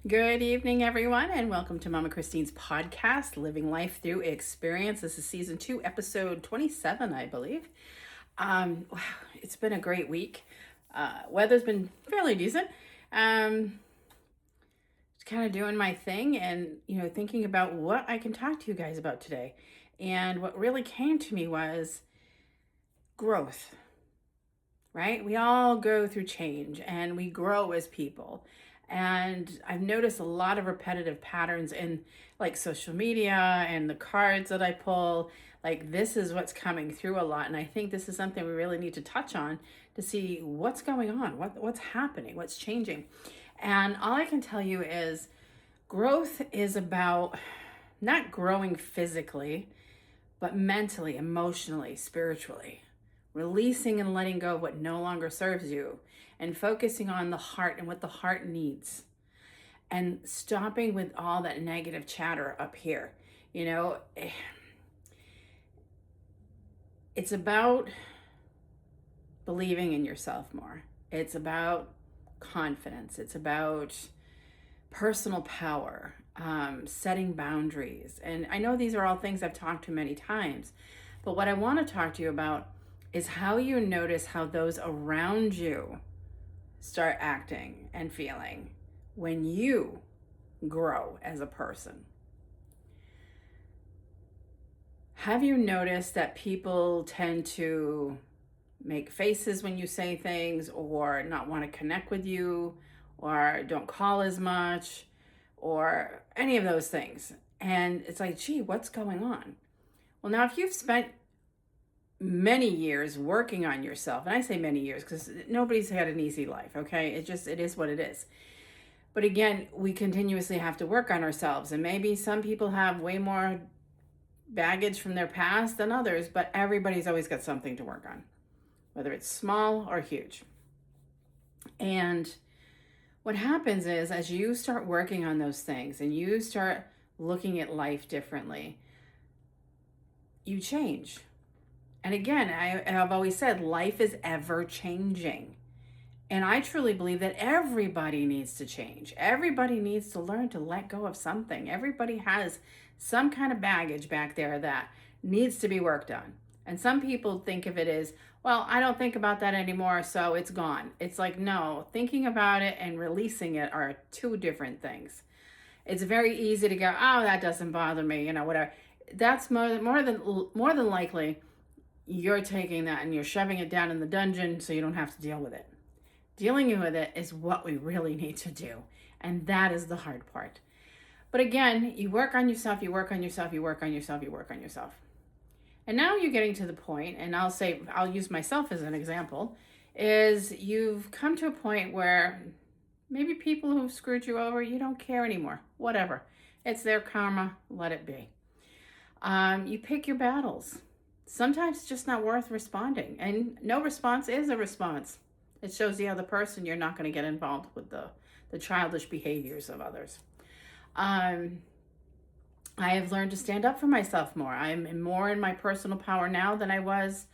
Good evening, everyone, and welcome to Mama Christine's podcast, Living Life Through Experience. This is season 2, episode 27, I believe. Wow, it's been a great week. Weather's been fairly decent. Just kind of doing my thing and, thinking about what I can talk to you guys about today. And what really came to me was growth, right? We all go through change and we grow as people. And I've noticed a lot of repetitive patterns in like social media and the cards that I pull. Like this is what's coming through a lot. And I think this is something we really need to touch on to see what's going on, what's happening, what's changing. And all I can tell you is growth is about not growing physically, but mentally, emotionally, spiritually. Releasing and letting go of what no longer serves you and focusing on the heart and what the heart needs and stopping with all that negative chatter up here. It's about believing in yourself more. It's about confidence. It's about personal power, setting boundaries. And I know these are all things I've talked to many times, but what I want to talk to you about is how you notice how those around you start acting and feeling when you grow as a person. Have you noticed that people tend to make faces when you say things, or not want to connect with you, or don't call as much, or any of those things? And it's like, gee, what's going on? Well, now if you've spent many years working on yourself, and I say many years because nobody's had an easy life, okay? It is what it is. But again, we continuously have to work on ourselves, and maybe some people have way more baggage from their past than others, but everybody's always got something to work on, whether it's small or huge. And what happens is, as you start working on those things and you start looking at life differently, you change. And again, I've always said life is ever changing. And I truly believe that everybody needs to change. Everybody needs to learn to let go of something. Everybody has some kind of baggage back there that needs to be worked on. And some people think of it as, well, I don't think about that anymore, so it's gone. It's like, no, thinking about it and releasing it are two different things. It's very easy to go, oh, that doesn't bother me, whatever. That's more than likely you're taking that and you're shoving it down in the dungeon so you don't have to deal with it. Dealing with it is what we really need to do. And that is the hard part. But again, you work on yourself, you work on yourself, you work on yourself, you work on yourself. And now you're getting to the point, and I'll use myself as an example, is you've come to a point where maybe people who've screwed you over, you don't care anymore. Whatever. It's their karma. Let it be. You pick your battles. Sometimes it's just not worth responding. And no response is a response. It shows the other person you're not going to get involved with the childish behaviors of others. I have learned to stand up for myself more. I'm more in my personal power now than I was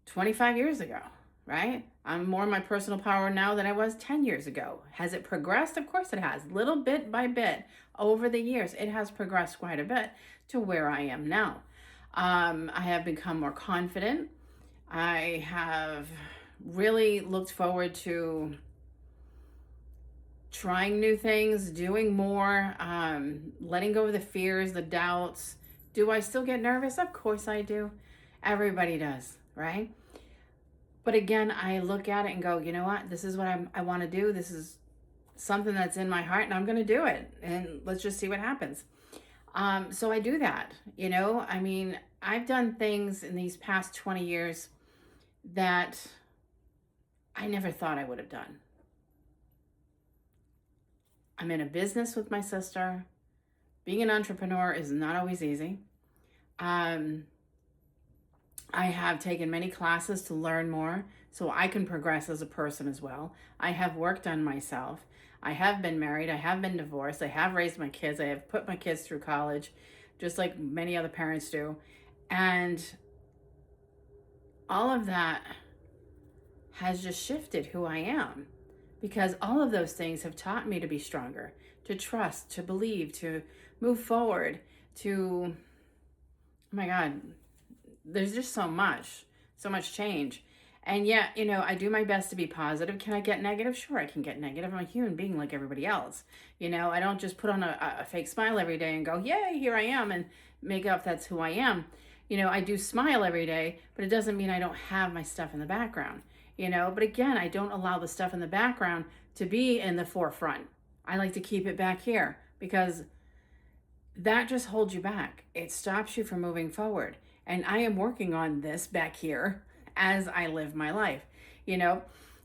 25 years ago, right? I'm more in my personal power now than I was 10 years ago. Has it progressed? Of course it has. Little bit by bit over the years, it has progressed quite a bit to where I am now. I have become more confident. I have really looked forward to trying new things, doing more, letting go of the fears, the doubts. Do I still get nervous? Of course I do. Everybody does, right? But again, I look at it and go, you know what? This is what I want to do. This is something that's in my heart, and I'm going to do it. And let's just see what happens. So I do that, I've done things in these past 20 years that I never thought I would have done. I'm in a business with my sister. Being an entrepreneur is not always easy. I have taken many classes to learn more so I can progress as a person as well. I have worked on myself. I have been married. I have been divorced. I have raised my kids. I have put my kids through college, just like many other parents do. And all of that has just shifted who I am. because all of those things have taught me to be stronger, to trust, to believe, to move forward, to, oh my God, there's just so much change. And yet, I do my best to be positive. Can I get negative? Sure, I can get negative. I'm a human being like everybody else. I don't just put on a fake smile every day and go, yay, here I am, and make up that's who I am. I do smile every day, but it doesn't mean I don't have my stuff in the background. But again, I don't allow the stuff in the background to be in the forefront. I like to keep it back here because that just holds you back. It stops you from moving forward. And I am working on this back here as I live my life,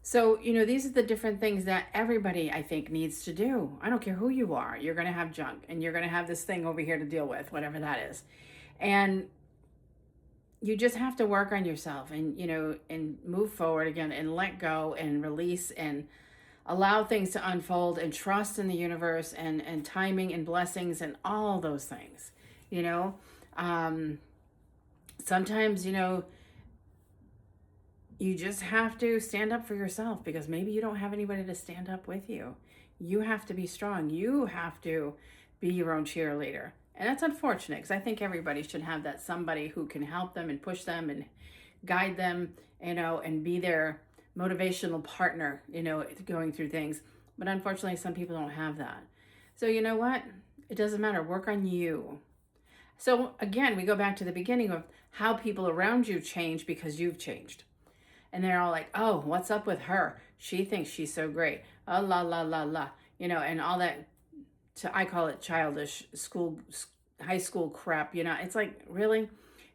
So, these are the different things that everybody, I think, needs to do. I don't care who you are. You're going to have junk and you're going to have this thing over here to deal with, whatever that is. And you just have to work on yourself and, and move forward again and let go and release and allow things to unfold and trust in the universe and timing and blessings and all those things, sometimes, you just have to stand up for yourself because maybe you don't have anybody to stand up with you. You have to be strong. You have to be your own cheerleader. And that's unfortunate because I think everybody should have that somebody who can help them and push them and guide them, and be their motivational partner, going through things. But unfortunately, some people don't have that. So you know what? It doesn't matter. Work on you. So again, we go back to the beginning of how people around you change because you've changed. And they're all like, oh, what's up with her? She thinks she's so great. Oh, la, la, la, la. And all that, I call it childish high school crap. It's like, really?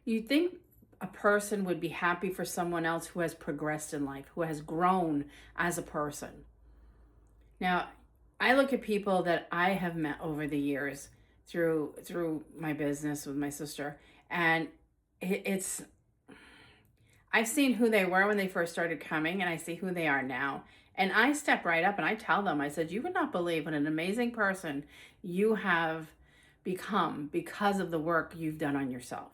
You think a person would be happy for someone else who has progressed in life, who has grown as a person? Now, I look at people that I have met over the years through my business with my sister, and it's I've seen who they were when they first started coming, and I see who they are now. And I step right up and I tell them, I said, you would not believe what an amazing person you have become because of the work you've done on yourself.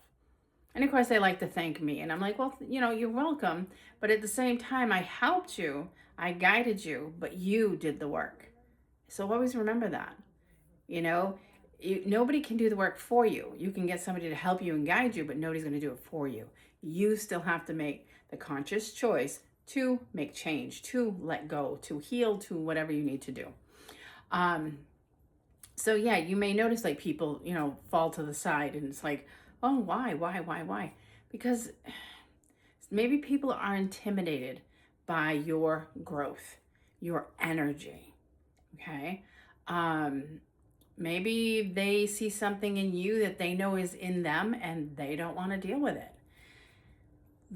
And of course, they like to thank me. And I'm like, well, you're welcome. But at the same time, I helped you, I guided you, but you did the work. So always remember that. Nobody can do the work for you. You can get somebody to help you and guide you, but nobody's going to do it for you. You still have to make the conscious choice to make change, to let go, to heal, to whatever you need to do. So yeah, you may notice like people, fall to the side and it's like, oh, why? Because maybe people are intimidated by your growth, your energy, okay? Maybe they see something in you that they know is in them and they don't want to deal with it.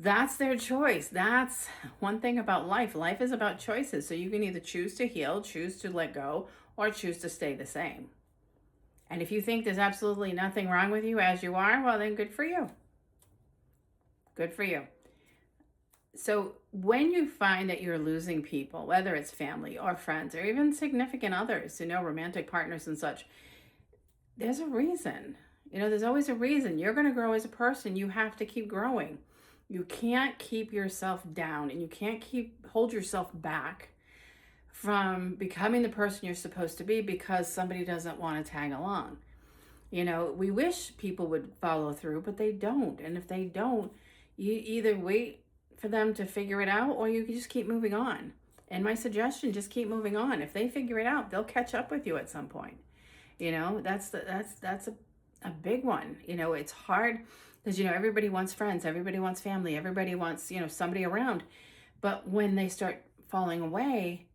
That's their choice. That's one thing about life. Life is about choices. So you can either choose to heal, choose to let go, or choose to stay the same. And if you think there's absolutely nothing wrong with you as you are, well, then good for you. Good for you. So when you find that you're losing people, whether it's family or friends or even significant others, romantic partners and such, there's a reason. There's always a reason. You're going to grow as a person. You have to keep growing. You can't keep yourself down and you can't hold yourself back from becoming the person you're supposed to be because somebody doesn't want to tag along. We wish people would follow through, but they don't. And if they don't, you either wait for them to figure it out or you can just keep moving on. And my suggestion, just keep moving on. If they figure it out, they'll catch up with you at some point. That's a big one. It's hard because, everybody wants friends, everybody wants family, everybody wants, somebody around. But when they start falling away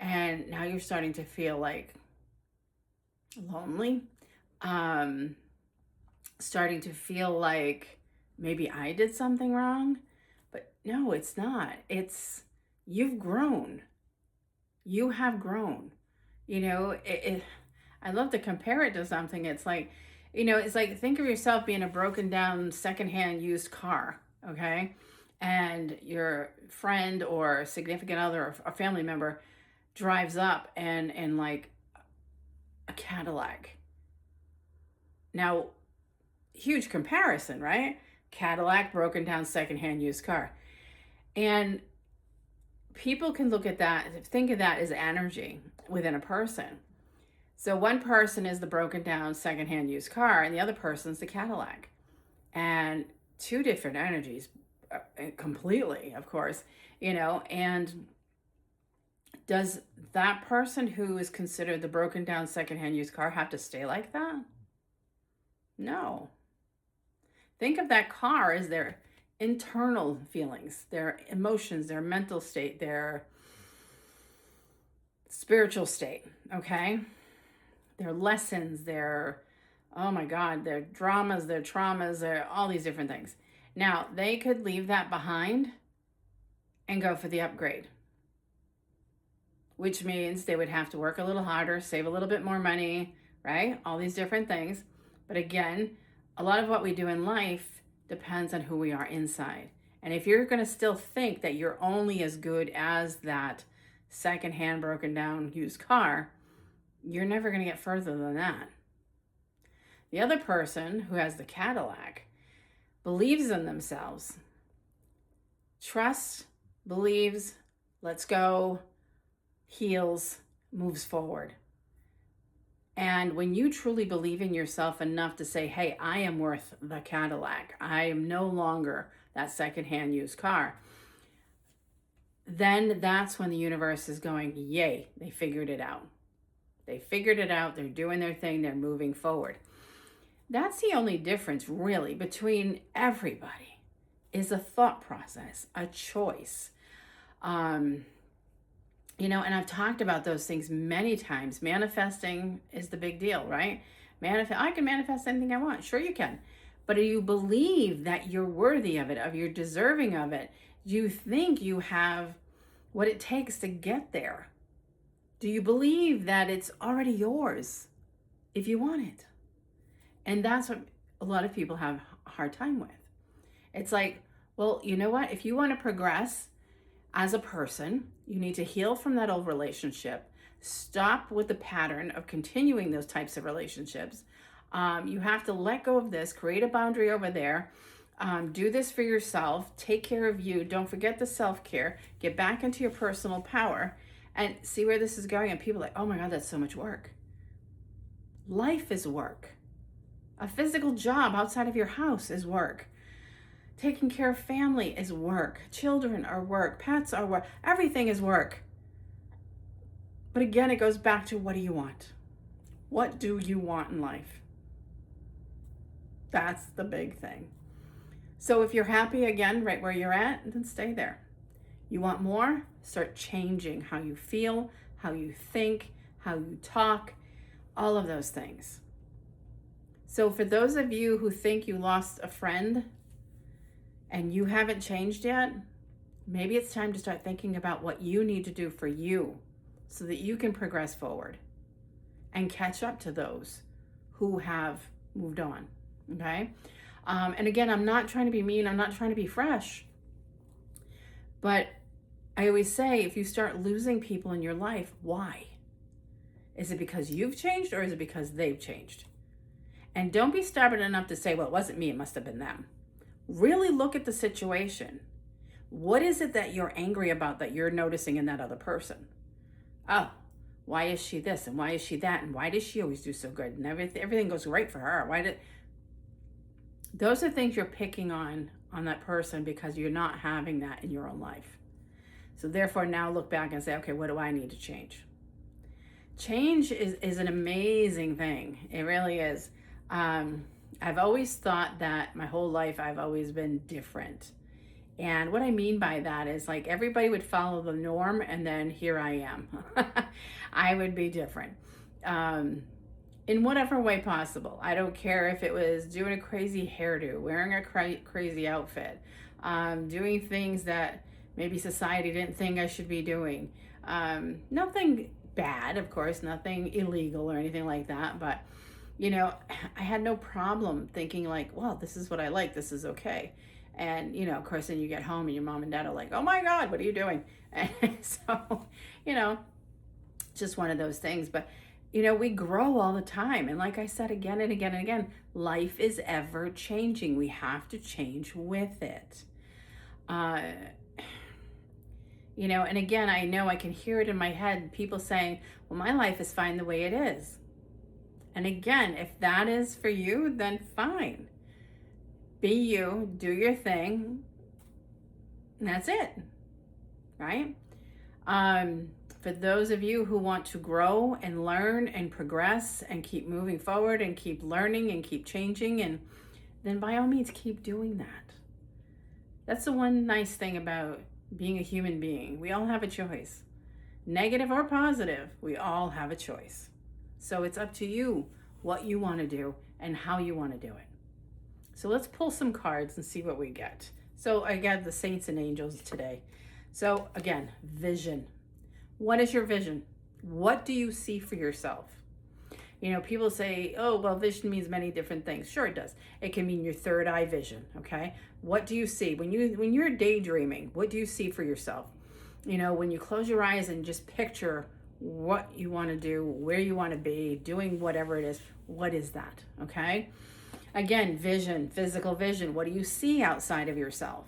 and now you're starting to feel like lonely, starting to feel like maybe I did something wrong, but no, it's not. It's you've grown. You have grown. I love to compare it to something. It's like, it's like think of yourself being a broken down secondhand used car, okay? And your friend or significant other or a family member drives up and like a Cadillac. Now, huge comparison, right? Cadillac, broken down secondhand used car. And people can look at that, think of that as energy within a person. So one person is the broken down secondhand used car, and the other person's the Cadillac. And two different energies, completely, of course, and does that person who is considered the broken down secondhand used car have to stay like that? No. Think of that car as their internal feelings, their emotions, their mental state, their spiritual state, okay? Their lessons, their, oh my God, their dramas, their traumas, their all these different things. Now, they could leave that behind and go for the upgrade, which means they would have to work a little harder, save a little bit more money, right? All these different things. But again, a lot of what we do in life depends on who we are inside. And if you're going to still think that you're only as good as that secondhand broken down used car, you're never going to get further than that. The other person who has the Cadillac believes in themselves, trusts, believes, lets go, heals, moves forward. And when you truly believe in yourself enough to say, hey, I am worth the Cadillac, I am no longer that secondhand used car, then that's when the universe is going, yay, they figured it out. They figured it out, they're doing their thing, they're moving forward. That's the only difference really between everybody, is a thought process, a choice. And I've talked about those things many times. Manifesting is the big deal, right? I can manifest anything I want. Sure you can. But do you believe that you're worthy of it, you're deserving of it? Do you think you have what it takes to get there? Do you believe that it's already yours if you want it? And that's what a lot of people have a hard time with. It's like, well, you know what? If you want to progress as a person, you need to heal from that old relationship. Stop with the pattern of continuing those types of relationships. You have to let go of this, create a boundary over there. Do this for yourself. Take care of you. Don't forget the self-care. Get back into your personal power and see where this is going. And people are like, oh my God, that's so much work. Life is work. A physical job outside of your house is work. Taking care of family is work. Children are work. Pets are work. Everything is work. But again, it goes back to, what do you want? What do you want in life? That's the big thing. So if you're happy again, right where you're at, then stay there. You want more? Start changing how you feel, how you think, how you talk, all of those things. So for those of you who think you lost a friend and you haven't changed yet, maybe it's time to start thinking about what you need to do for you so that you can progress forward and catch up to those who have moved on, okay? And again, I'm not trying to be mean. I'm not trying to be fresh. But I always say, if you start losing people in your life, why? Is it because you've changed, or is it because they've changed? And don't be stubborn enough to say, well, it wasn't me, it must have been them. Really look at the situation. What is it that you're angry about that you're noticing in that other person? Oh, why is she this and why is she that? And why does she always do so good? And everything goes right for her. Those are things you're picking on that person because you're not having that in your own life. So therefore now look back and say, okay, what do I need to change? Change is an amazing thing. It really is. I've always thought that my whole life I've always been different. And what I mean by that is, like, everybody would follow the norm and then here I am. I would be different. In whatever way possible. I don't care if it was doing a crazy hairdo, wearing a crazy outfit, doing things that maybe society didn't think I should be doing. Nothing bad, of course, nothing illegal or anything like that, but I had no problem thinking like, well, this is what I like, this is okay. And, of course, then you get home and your mom and dad are like, oh my God, what are you doing? And so, just one of those things. But, we grow all the time. And like I said, again and again and again, life is ever changing. We have to change with it. And again, I know I can hear it in my head, people saying, well, my life is fine the way it is. And again, if that is for you, then fine. Be you, do your thing, and that's it, right? For those of you who want to grow and learn and progress and keep moving forward and keep learning and keep changing, and then by all means keep doing that. That's the one nice thing about being a human being. We all have a choice. Negative or positive, we all have a choice. So it's up to you what you want to do and how you want to do it. So let's pull some cards and see what we get. So I got the Saints and Angels today. So again, vision. What is your vision? What do you see for yourself? People say, oh, well, vision means many different things. Sure, it does. It can mean your third eye vision, okay? What do you see? When you're daydreaming, what do you see for yourself? When you close your eyes and just picture what you want to do, where you want to be, doing whatever it is, what is that, okay? Again, vision, physical vision. What do you see outside of yourself?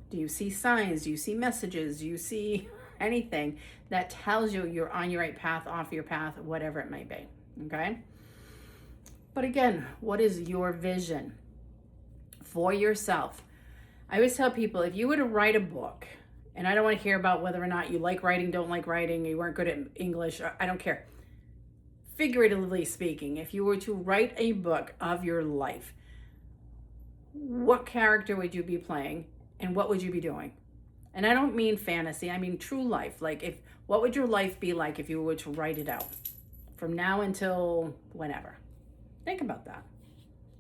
Do you see signs? Do you see messages? Do you see anything that tells you you're on your right path, off your path, whatever it may be, okay? But again, what is your vision for yourself? I always tell people, if you were to write a book, and I don't want to hear about whether or not you like writing, don't like writing, you weren't good at English, I don't care. Figuratively speaking, if you were to write a book of your life, what character would you be playing and what would you be doing? And I don't mean fantasy, I mean true life. What would your life be like if you were to write it out from now until whenever? Think about that.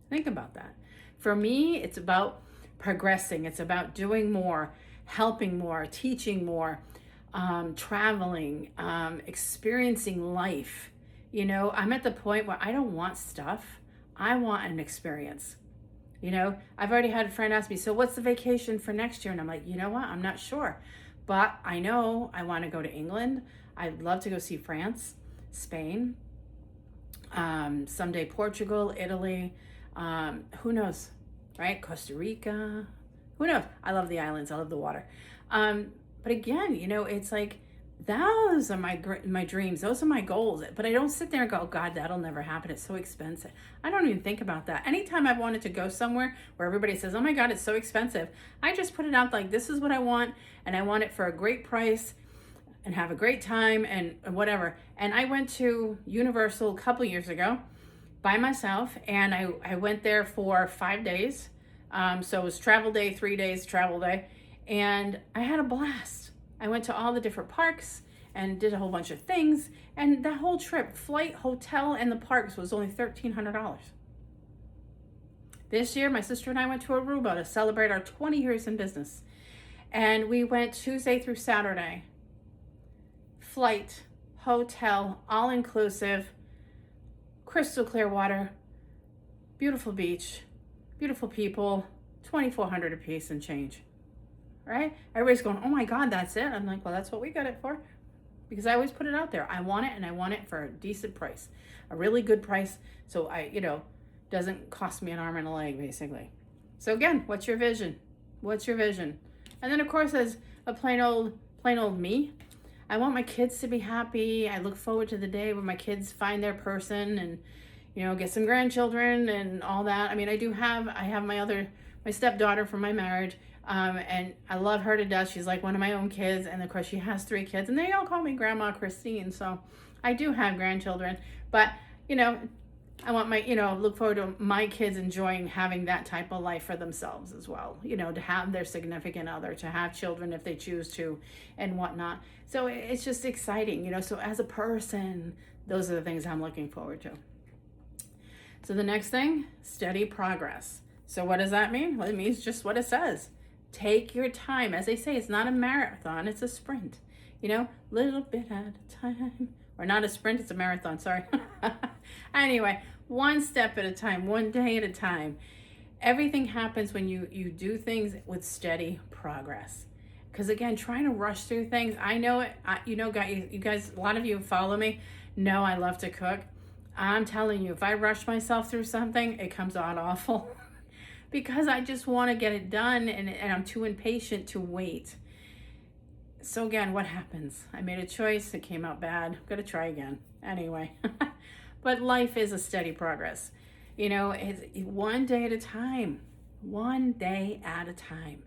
Think about that. For me, it's about progressing. It's about doing more, helping more, teaching more, traveling, experiencing life. I'm at the point where I don't want stuff. I want an experience. I've already had a friend ask me, so what's the vacation for next year? And I'm like, you know what? I'm not sure. But I know I want to go to England. I'd love to go see France, Spain, someday Portugal, Italy, who knows, right? Costa Rica, who knows? I love the islands. I love the water. But again, it's like, those are my dreams. Those are my goals. But I don't sit there and go, oh God, that'll never happen. It's so expensive. I don't even think about that. Anytime I've wanted to go somewhere where everybody says, oh my God, it's so expensive, I just put it out like, this is what I want. And I want it for a great price and have a great time and whatever. And I went to Universal a couple years ago by myself. And I went there for 5 days. So it was travel day, 3 days, travel day. And I had a blast. I went to all the different parks and did a whole bunch of things. And that whole trip, flight, hotel, and the parks was only $1,300. This year, my sister and I went to Aruba to celebrate our 20 years in business. And we went Tuesday through Saturday. Flight, hotel, all inclusive, crystal clear water, beautiful beach, beautiful people, $2,400 a piece and change. Right? Everybody's going, oh my God, that's it. I'm like, well, that's what we got it for. Because I always put it out there. I want it, and I want it for a decent price, a really good price. So doesn't cost me an arm and a leg, basically. So again, what's your vision? What's your vision? And then of course, as a plain old me, I want my kids to be happy. I look forward to the day where my kids find their person and, get some grandchildren and all that. I mean, I have my stepdaughter from my marriage. And I love her to death. She's like one of my own kids. And of course she has 3 kids and they all call me Grandma Christine. So I do have grandchildren, but I want look forward to my kids enjoying having that type of life for themselves as well, to have their significant other, to have children if they choose to and whatnot. So it's just exciting, so as a person, those are the things I'm looking forward to. So the next thing, steady progress. So what does that mean? Well, it means just what it says. Take your time. As they say, it's not a marathon, it's a sprint. Little bit at a time. Or not a sprint, it's a marathon, sorry. Anyway, one step at a time, one day at a time. Everything happens when you do things with steady progress. Because again, trying to rush through things, I know it. You guys, a lot of you follow me, know I love to cook. I'm telling you, if I rush myself through something, it comes out awful. Because I just want to get it done and I'm too impatient to wait. So again, what happens? I made a choice, it came out bad. I'm gonna try again. Anyway. But life is a steady progress. You know, it's one day at a time. One day at a time.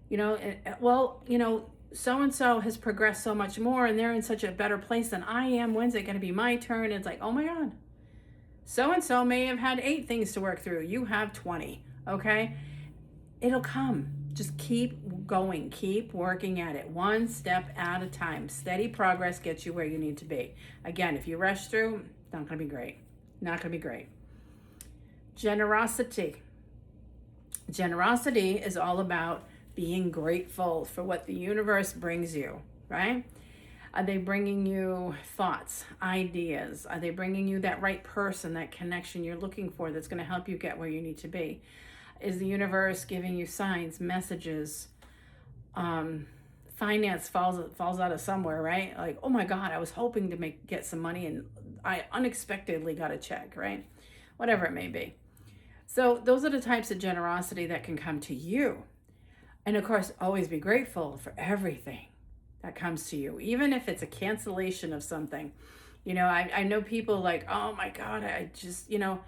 You know, well, you know, so and so has progressed so much more and they're in such a better place than I am. When's it going to be my turn? It's like, oh my God, so and so may have had 8 things to work through. You have 20. Okay. It'll come. Just keep going, keep working at it, one step at a time. Steady progress gets you where you need to be. Again, if you rush through, it's not going to be great. Not going to be great. Generosity. Generosity is all about being grateful for what the universe brings you, right? Are they bringing you thoughts, ideas? Are they bringing you that right person, that connection you're looking for that's going to help you get where you need to be? Is the universe giving you signs, messages? Finance falls out of somewhere, right? Like, oh my God, I was hoping to get some money and I unexpectedly got a check, right? Whatever it may be. So those are the types of generosity that can come to you. And of course, always be grateful for everything that comes to you, even if it's a cancellation of something. You know, I know people like, oh my God, I just, you know,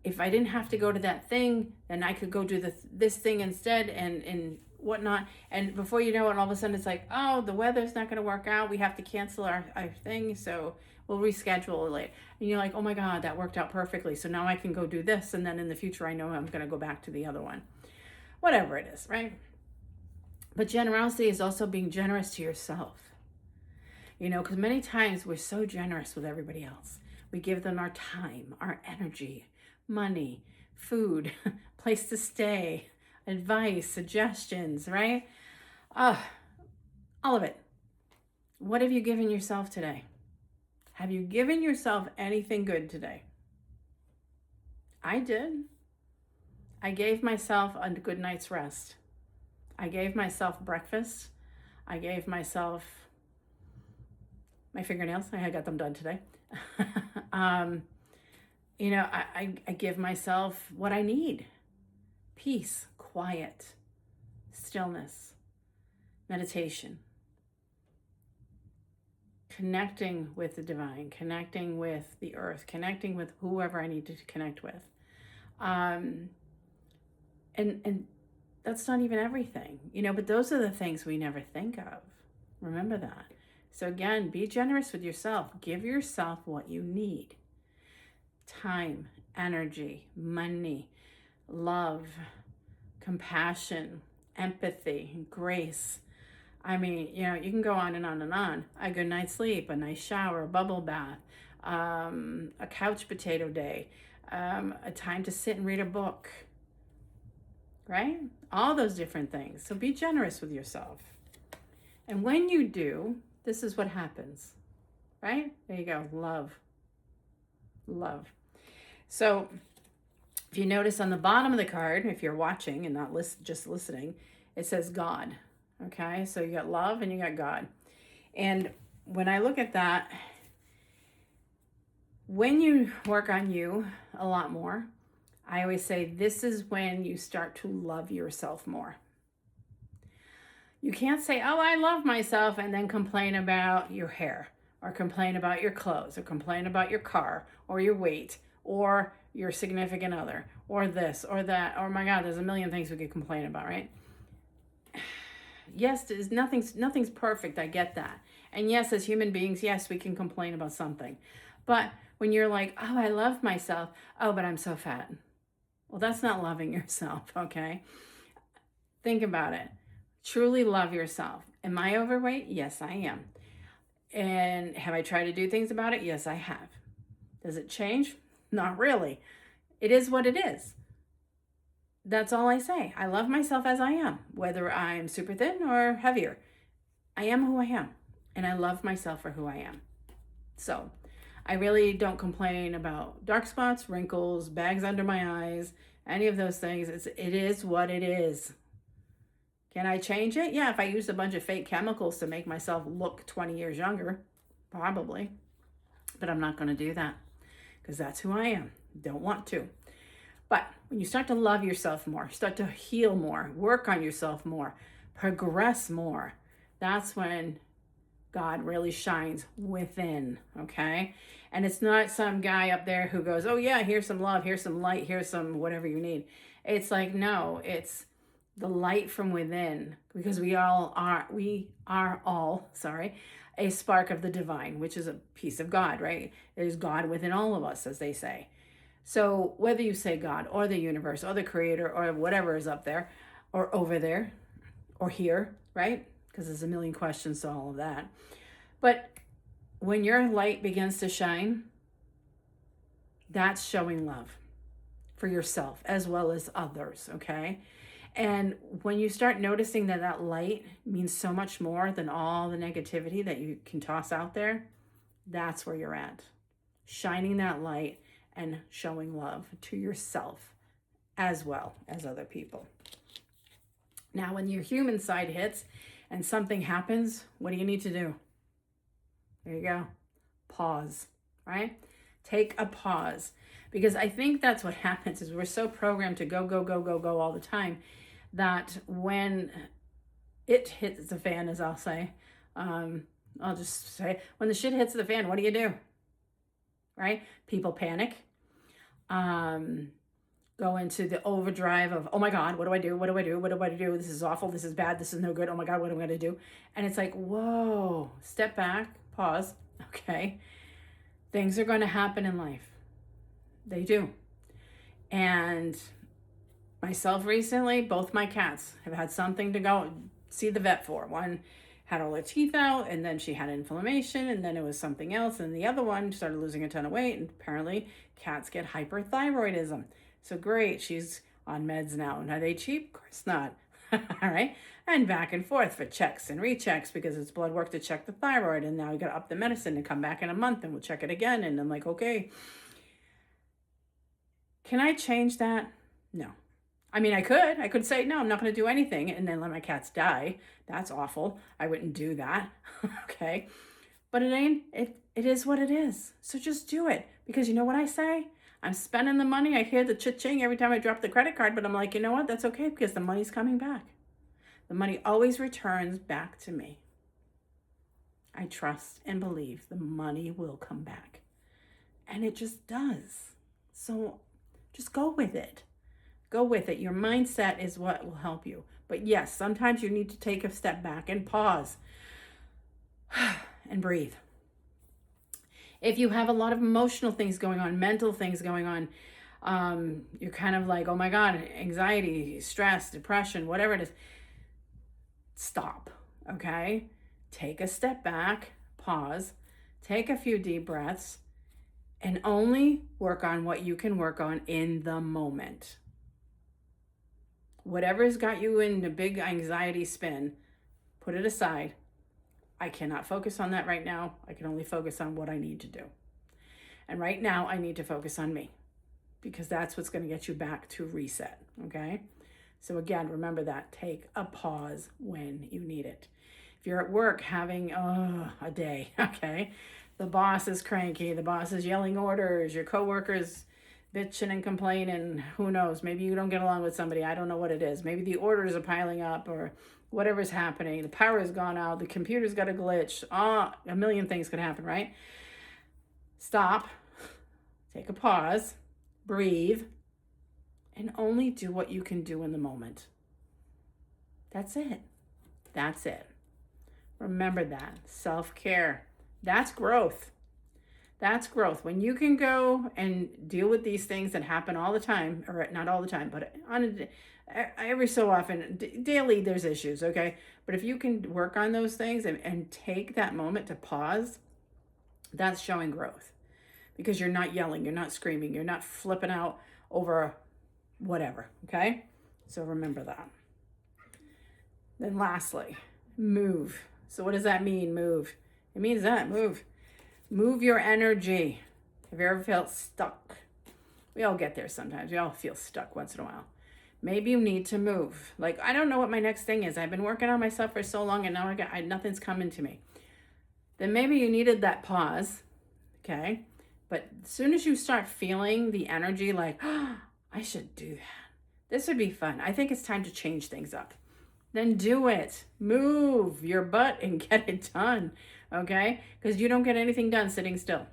if I didn't have to go to that thing, then I could go do this thing instead and whatnot. And before you know it, all of a sudden it's like, oh, the weather's not going to work out. We have to cancel our thing. So we'll reschedule it. And you're like, oh my God, that worked out perfectly. So now I can go do this. And then in the future, I know I'm going to go back to the other one. Whatever it is, right? But generosity is also being generous to yourself. You know, because many times we're so generous with everybody else. We give them our time, our energy, money, food, place to stay, advice, suggestions, right? All of it. What have you given yourself today? Have you given yourself anything good today? I did. I gave myself a good night's rest. I gave myself breakfast. I gave myself my fingernails. I got them done today. You know, I give myself what I need. Peace, quiet, stillness, meditation, connecting with the divine, connecting with the earth, connecting with whoever I need to connect with. And that's not even everything, you know, but those are the things we never think of. Remember that. So again, be generous with yourself. Give yourself what you need. Time, energy, money, love, compassion, empathy, grace. I mean, you know, you can go on and on and on. A good night's sleep, a nice shower, a bubble bath, a couch potato day, a time to sit and read a book, right? All those different things. So be generous with yourself. And when you do, this is what happens, right? There you go. Love. Love. So if you notice on the bottom of the card, if you're watching and not just listening, it says God. Okay, so you got love and you got God. And when I look at that, when you work on you a lot more, I always say this is when you start to love yourself more. You can't say, oh, I love myself, and then complain about your hair, or complain about your clothes, or complain about your car, or your weight, or your significant other, or this, or that. Oh my God, there's a million things we could complain about, right? Yes, nothing's perfect. I get that. And yes, as human beings, yes, we can complain about something. But when you're like, oh, I love myself. Oh, but I'm so fat. Well, that's not loving yourself, okay? Think about it. Truly love yourself. Am I overweight? Yes, I am. And have I tried to do things about it? Yes, I have. Does it change? Not really. It is what it is. That's all I say. I love myself as I am, whether I'm super thin or heavier. I am who I am, and I love myself for who I am. So I really don't complain about dark spots, wrinkles, bags under my eyes, any of those things. It is what it is. Can I change it? Yeah, if I used a bunch of fake chemicals to make myself look 20 years younger, probably. But I'm not going to do that because that's who I am. Don't want to. But when you start to love yourself more, start to heal more, work on yourself more, progress more, That's when God really shines within, okay? And it's not some guy up there who goes, oh yeah, here's some love, here's some light, here's some whatever you need. It's like, no, it's the light from within, because we are all, sorry, a spark of the divine, which is a piece of God, right? There's God within all of us, as they say. So whether you say God or the universe or the creator or whatever is up there or over there or here, right? Because there's a million questions to all of that. But when your light begins to shine, that's showing love for yourself as well as others, okay? And when you start noticing that that light means so much more than all the negativity that you can toss out there, that's where you're at. Shining that light and showing love to yourself as well as other people. Now, when your human side hits and something happens, what do you need to do? There you go. Pause, right? Take a pause. Because I think that's what happens is we're so programmed to go, go, go, go, go all the time that when it hits the fan, as I'll say, I'll just say, when the shit hits the fan, what do? Right? People panic. Go into the overdrive of, oh my God, what do I do? What do I do? What do I do? This is awful. This is bad. This is no good. Oh my God, what am I going to do? And it's like, whoa, step back, pause. Okay. Things are going to happen in life. They do. And myself recently, both my cats have had something to go see the vet for. One had all her teeth out, and then she had inflammation, and then it was something else. And the other one started losing a ton of weight, and apparently cats get hyperthyroidism. So great, she's on meds now. And are they cheap? Of course not. All right. And back and forth for checks and rechecks because it's blood work to check the thyroid. And now you got to up the medicine and come back in a month and we'll check it again. And I'm like, okay, can I change that? No. I mean, I could say, no, I'm not going to do anything and then let my cats die. That's awful. I wouldn't do that. Okay. But it is what it is. So just do it. Because you know what I say? I'm spending the money. I hear the cha-ching every time I drop the credit card, but I'm like, you know what? That's okay because the money's coming back. The money always returns back to me. I trust and believe the money will come back. And it just does. So just go with it. Go with it. Your mindset is what will help you. But yes, sometimes you need to take a step back and pause and breathe. If you have a lot of emotional things going on, mental things going on, you're kind of like, oh my God, anxiety, stress, depression, whatever it is, stop, okay? Take a step back, pause, take a few deep breaths, and only work on what you can work on in the moment. Whatever's got you in a big anxiety spin, put it aside. I cannot focus on that right now. I can only focus on what I need to do. And right now, I need to focus on me because that's what's going to get you back to reset, okay? So again, remember that. Take a pause when you need it. If you're at work having a day, okay? The boss is cranky. The boss is yelling orders. Your coworkers bitching and complaining. Who knows? Maybe you don't get along with somebody. I don't know what it is. Maybe the orders are piling up or whatever's happening. The power has gone out. The computer's got a glitch. A million things could happen, right? Stop. Take a pause. Breathe. And only do what you can do in the moment. That's it. That's it. Remember that. Self-care. That's growth. That's growth. When you can go and deal with these things that happen all the time, or not all the time, but every so often, daily there's issues, okay? But if you can work on those things and take that moment to pause, that's showing growth. Because you're not yelling, you're not screaming, you're not flipping out over whatever, okay? So remember that. Then lastly, move. So what does that mean, move? It means that, move. Move your energy. Have you ever felt stuck? We all get there sometimes. We all feel stuck once in a while. Maybe you need to move. Like, I don't know what my next thing is. I've been working on myself for so long and now nothing's coming to me. Then maybe you needed that pause, okay? But as soon as you start feeling the energy like, oh, I should do that. This would be fun. I think it's time to change things up. then do it. Move your butt and get it done, okay? Because you don't get anything done sitting still.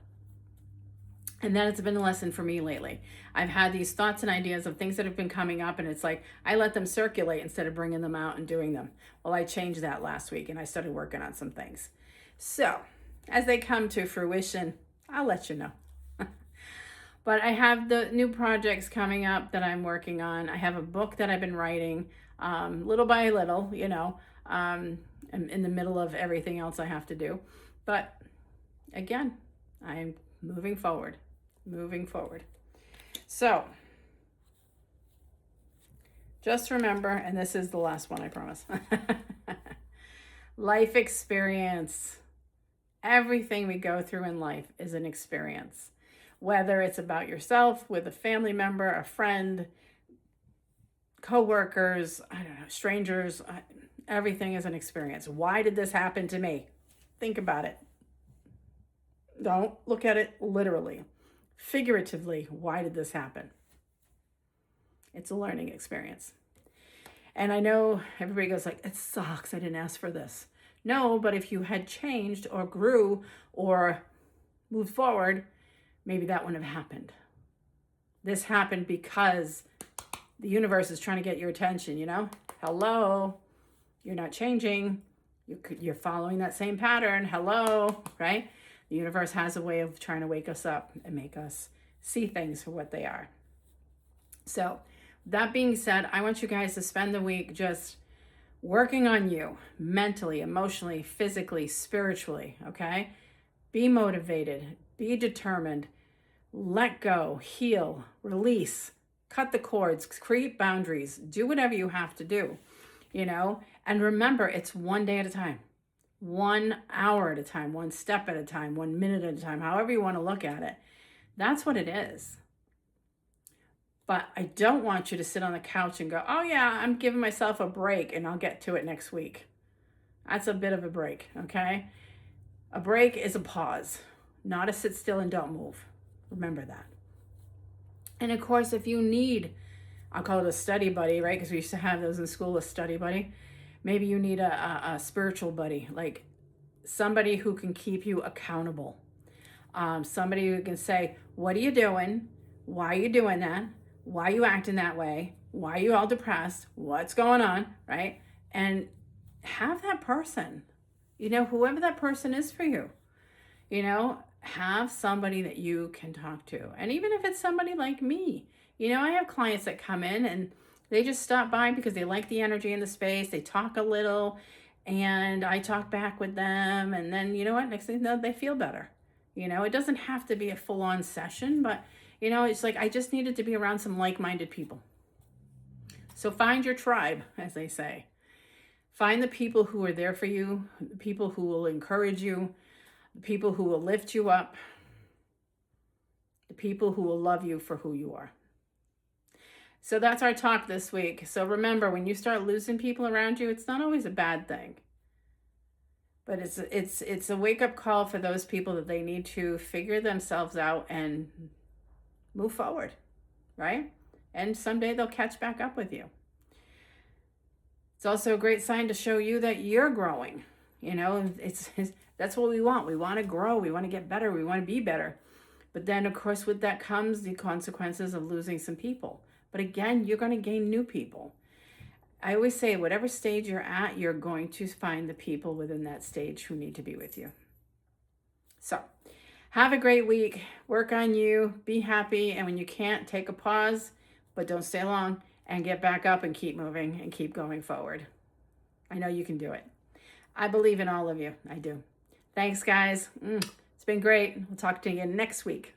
And that has been a lesson for me lately. I've had these thoughts and ideas of things that have been coming up, and it's like I let them circulate instead of bringing them out and doing them. Well, I changed that last week and I started working on some things. So, as they come to fruition, I'll let you know. But I have the new projects coming up that I'm working on. I have a book that I've been writing little by little, I'm in the middle of everything else I have to do. But again, I'm moving forward. So, just remember, and this is the last one, I promise. Life experience. Everything we go through in life is an experience. Whether it's about yourself, with a family member, a friend, coworkers, I don't know, strangers, everything is an experience. Why did this happen to me? Think about it. Don't look at it literally. Figuratively, why did this happen? It's a learning experience. And I know everybody goes like, it sucks, I didn't ask for this. No, but if you had changed or grew or moved forward, maybe that wouldn't have happened. This happened because the universe is trying to get your attention, Hello, you're not changing. You're following that same pattern. Hello, right? The universe has a way of trying to wake us up and make us see things for what they are. So that being said, I want you guys to spend the week just working on you mentally, emotionally, physically, spiritually, okay? Be motivated, be determined, let go, heal, release, cut the cords, create boundaries, do whatever you have to do, And remember, it's one day at a time, 1 hour at a time, 1 step at a time, 1 minute at a time, however you want to look at it. That's what it is. But I don't want you to sit on the couch and go, oh yeah, I'm giving myself a break and I'll get to it next week. That's a bit of a break, okay? A break is a pause, not a sit still and don't move. Remember that. And of course, if you need, I'll call it a study buddy, right? Because we used to have those in school, a study buddy. Maybe you need a spiritual buddy, like somebody who can keep you accountable. Somebody who can say, what are you doing? Why are you doing that? Why are you acting that way? Why are you all depressed? What's going on, right? And have that person, whoever that person is for you, have somebody that you can talk to. And even if it's somebody like me, I have clients that come in and they just stop by because they like the energy in the space. They talk a little and I talk back with them. And then, next thing you know, they feel better. It doesn't have to be a full-on session, but it's like I just needed to be around some like-minded people. So find your tribe, as they say. Find the people who are there for you, the people who will encourage you, the people who will lift you up, the people who will love you for who you are. So that's our talk this week. So remember, when you start losing people around you, it's not always a bad thing. But it's a wake-up call for those people that they need to figure themselves out and move forward, right? And someday they'll catch back up with you. It's also a great sign to show you that you're growing. That's what we want. We want to grow. We want to get better. We want to be better. But then, of course, with that comes the consequences of losing some people. But again, you're going to gain new people. I always say, whatever stage you're at, you're going to find the people within that stage who need to be with you. So, have a great week. Work on you. Be happy. And when you can't, take a pause, but don't stay long, and get back up and keep moving and keep going forward. I know you can do it. I believe in all of you. I do. Thanks, guys. It's been great. We'll talk to you again next week.